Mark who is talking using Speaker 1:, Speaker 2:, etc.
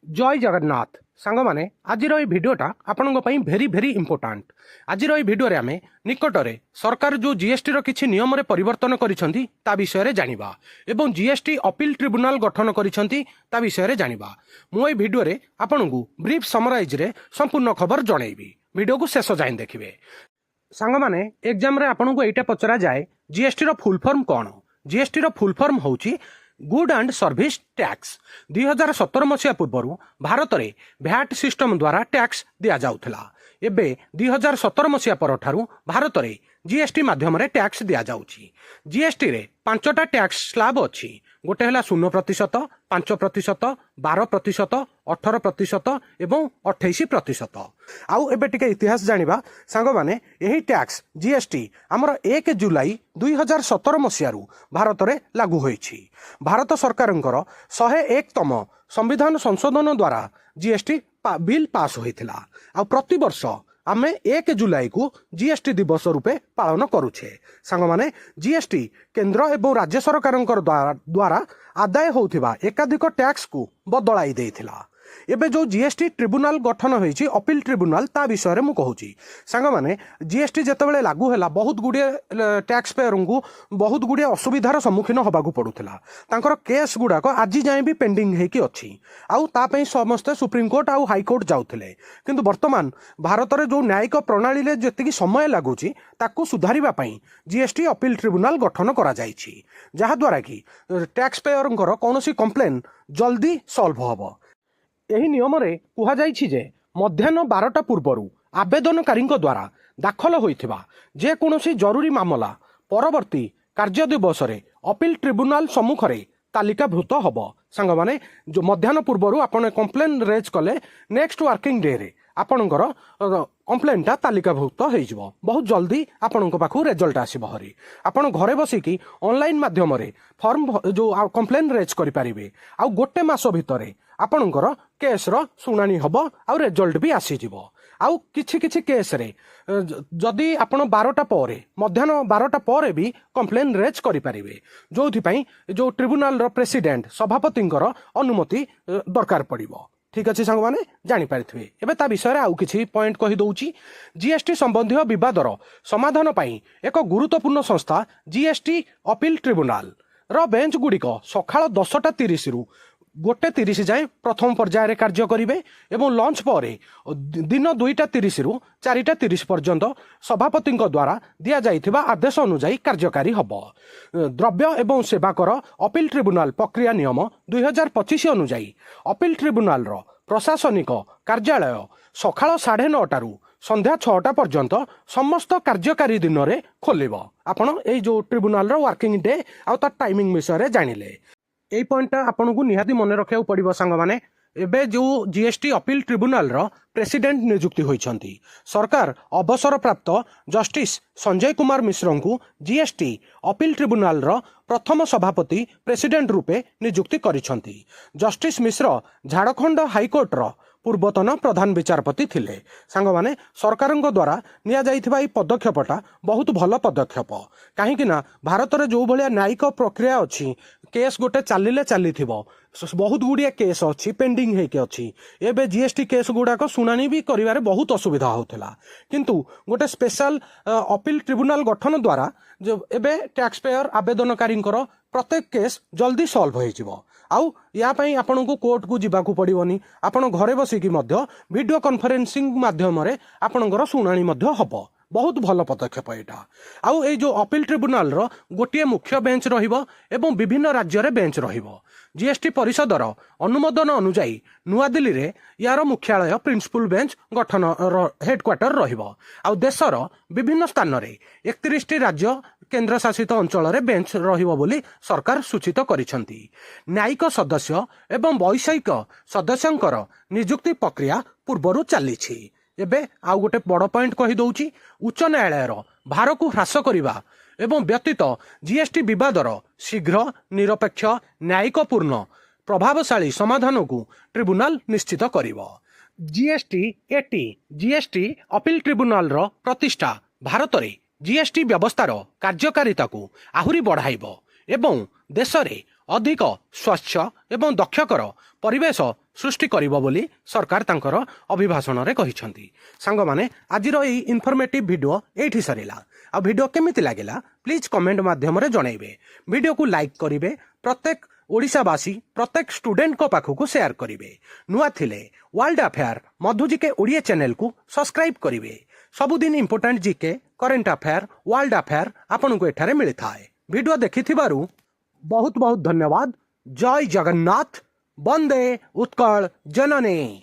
Speaker 1: जय जगन्नाथ सांग माने आज भिडटा आपण भेरी भेरी इंपोर्टाट। आज भिडियो आम निकटरे सरकार जो जीएसटी किसी नियम रे परिवर्तन करिसेंती ता विषय रे जानिबा एवं जीएसटी अपील ट्रिब्यूनल गठन करिसेंती ता विषय रे जानिबा। मु ए भिडियो रे आपनकु ब्रीफ समराइज रे संपूर्ण खबर जणैबी। वीडियो को शेष जाए देखिए। सांग माने एग्जाम रे आपनकु एटा पचरा जाए जीएसटी रो फुल फॉर्म कौन। जीएसटी रो फुल फॉर्म होउची गुड एंड सर्विस टैक्स। 2017 मसीहा पूर्व भारत में भैट सिस्टम द्वारा टैक्स दि जाउथला। एबे 2017 मसीहा पर भारत में जीएसटी माध्यम रे टैक्स दि जाउची। जीएसटी रे 5टा टैक्स स्लैब अच्छी। गोटे है 0%, 5%, 12%, 18% एवं 28%। आउ एबे टिके इतिहास जानिबा सांग माने यही टैक्स जीएसटी आमर 1 जुलाई 2017 मसीह भारत में लागू होईछि। भारत सरकारंकर 101तम संविधान संशोधन द्वारा जीएसटी बिल पास होइथिला। आ प्रति वर्ष आमे 1 जुलाई को जीएसटी दिवस रूपे पालन करुछे। सांग माने जीएसटी केंद्र एवं राज्य सरकारंकर द्वारा आदाय होउथिबा एकाधिक टैक्स को बदलाई देइथिला। एबे जो जीएसटी ट्रिब्यूनल गठन होईछि अपील ट्रिब्यूनल ता विषय में कहूँ। सांग माने जीएसटी जेतेबेले लागू हैला बहुत गुड़िए टैक्स पेयर को बहुत गुड़िए असुविधार सम्मुखीन होबाकू पड़ुथिला। तांकर केस गुड़ाक आज जाए भी पेंडिंग हेकी अछि। आउ तापई समस्ते सुप्रीमकोर्ट आउ हाईकोर्ट जाउथिले। किंतु वर्तमान भारत में जो न्यायिक प्रणाली रे जेतिकी समय लागुची ताकू सुधारिबा पई जीएसटी अपील ट्रिब्यूनल गठन करा जाइछि। जहा द्वारा कि टैक्स पेयरंकर कोनोसी कंप्लेन जल्दी सॉल्व होबो। यही नियम रे कुहा जाइछि जे मध्याह्न 12टा पूर्व आवेदनकारी द्वारा दाखल होइथिबा जे कोनोसी जरूरी मामला परवर्ती कार्य दिवस रे अपील ट्रिब्यूनल सम्मुख रे तालिकाभूत हब। सांग माने जो मध्याह्न पूर्व आपण कंप्लेन रेज कले नेक्स्ट वर्किंग डे रे आपणकर कंप्लेनटा तालिकाभुक्त हो बहुत जल्दी आपण पाखु रिजल्ट आसब। हरी आपण घरे बसिकी ऑनलाइन माध्यम रे फॉर्म जो कंप्लेन रेज करें। आउ गोटे मास भितर आपणकर केस रो शुणाणी हब आउ रिजल्ट भी आसीजिव। आउ किछि किछि केस रे जदि आपण 12टा पर मध्याह्न 12टा पर भी कंप्लेन रेज करें जो जो ट्रिब्यूनल रो प्रेसिडेंट सभापतिंकर अनुमति दरकार पड़िबो। ठीक अच्छे सांग माने जानी पारिथिबे। एबे ता विषय आउ किछि पॉइंट कहि दउची। जीएसटी संबंधी विवादर समाधान पई एक गुरुत्वपूर्ण संस्था जीएसटी अपील ट्रिब्यूनल रो बेंच गुड़िक सकाळ 10:30 रु 1:30 जाए प्रथम पर्याय रे कार्य करिवे एवं लंच पर दिन 2:30 रु 4:30 पर्यंत सभापति द्वारा दिया जाइथिबा आदेश अनुसार कार्यकारी हब। द्रव्य एवं सेवा कर अपील ट्रिब्यूनल प्रक्रिया नियम 2025 अनुसार अपील ट्रिब्यूनल रो प्रशासनिक कार्यालय सकाळ 9:30 रु संध्या 6टा पर्यंत समस्त कार्यकारी दिन रे खोलिबो। आपण ए जो ट्रिब्यूनल रो वर्किंग डे आ ता टाइमिंग विषय रे जानिले यही पॉइंट आपन को निहाती मन रखा पड़ो। सांग माने एबे जो जीएसटी अपील ट्रिब्यूनल रो प्रेसिडेंट नियुक्ति होइछंती। सरकार अवसर प्राप्त जस्टिस संजय कुमार मिश्र को जीएसटी अपील ट्रिब्यूनल रो प्रथम सभापति प्रेसिडेंट रूपे नियुक्ति करिछंती। जस्टिस मिश्र झारखंड हाईकोर्ट रो पूर्वतन प्रधान विचारपति थिले। सांग माने सरकार द्वारा निया जाइथिबा ई पदक्षेपटा बहुत भल पदक्षेप। कहीं ना भारत में जो भाया न्यायिक प्रक्रिया अच्छी केस गोटे चलिले चलीथिबो बहुत गुड़िया केस अच्छी पेंडिंग हेके अच्छी। एबे जीएसटी केस गुड़ाक शुणाणी भी करिवारे बहुत असुविधा होथिला। किंतु गोटे स्पेशल अपील ट्रिब्यूनल गठन द्वारा जो एबे टैक्स पेयर आवेदनकारी प्रत्येक केस जल्दी सॉल्व हो। आउ या पई आपन को कोर्ट को जिबाकू पड़िबनी। आपण घरे बसिकी मध्य वीडियो कॉन्फ्रेंसिंग माध्यम रे आपणकर शुणाणी मध्य हब। बहुत भल पदक्षेप यहाँ। आउ ए जो अपील ट्रिब्यूनल रो गोटे मुख्य बेंच रहिबो एवं विभिन्न राज्य रे बेंच रहिबो। जीएसटी परिषदर अनुमोदन अनुजाई नुआ दिल्ली रे यार मुख्यालय प्रिंसिपल बेंच गठन हेडक्वार्टर रहिबो। आउ देशर विभिन्न स्थान रे 31टी राज्य केंद्र शासित अंचल रे बेंच रहिबो बोली सरकार सूचित करिसंती। न्यायिक सदस्य एवं वैषयिक सदस्यंकर नियुक्ति प्रक्रिया पूर्वरु चलीछि। एबे आउ गोटे बड़ पॉइंट कहि दउची। उच्च न्यायालय भार को ह्रास करने एवं व्यतीत जीएसटी विवादर शीघ्र निरपेक्ष न्यायिकपूर्ण प्रभावशाली समाधान को ट्रिब्यूनल निश्चित करिवो। जीएसटी अपील ट्रिब्यूनल रो प्रतिष्ठा भारत में जीएसटी व्यवस्थार कार्यकारिता को आहुरी बढ़ाइबो एवं देश में ଅଧିକ ସ୍ୱଚ୍ଛ ଏବଂ ଦକ୍ଷକର ପରିବେଶ ସୃଷ୍ଟି କରିବ ବୋଲି ସରକାର ତାଙ୍କର ଅଭିଭାଷଣରେ କହିଛନ୍ତି। ସାଙ୍ଗମାନେ ଆଜିର ଏହି ଇନଫର୍ମେଟିଭ୍ ଭିଡ଼ିଓ ଏଇଠି ସରିଲା। ଆଉ ଭିଡ଼ିଓ କେମିତି ଲାଗିଲା ପ୍ଲିଜ୍ କମେଣ୍ଟ ମାଧ୍ୟମରେ ଜଣାଇବେ। ଭିଡ଼ିଓକୁ ଲାଇକ୍ କରିବେ, ପ୍ରତ୍ୟେକ ଓଡ଼ିଶାବାସୀ ପ୍ରତ୍ୟେକ ଷ୍ଟୁଡେଣ୍ଟଙ୍କ ପାଖକୁ ସେୟାର କରିବେ। ନୂଆ ଥିଲେ ୱାର୍ଲଡ ଆଫେୟାର ମଧୁ ଜିକେ ଓଡ଼ିଆ ଚ୍ୟାନେଲକୁ ସବସ୍କ୍ରାଇବ୍ କରିବେ। ସବୁଦିନ important GK, current affair, world affair ଆପଣଙ୍କୁ ଏଠାରେ ମିଳିଥାଏ। ଭିଡ଼ିଓ ଦେଖିଥିବାରୁ ବହୁତ ବହୁତ ଧନ୍ୟବାଦ। ଜୟ ଜଗନ୍ନାଥ। ବନ୍ଦେ ଉତ୍କଳ ଜନନୀ।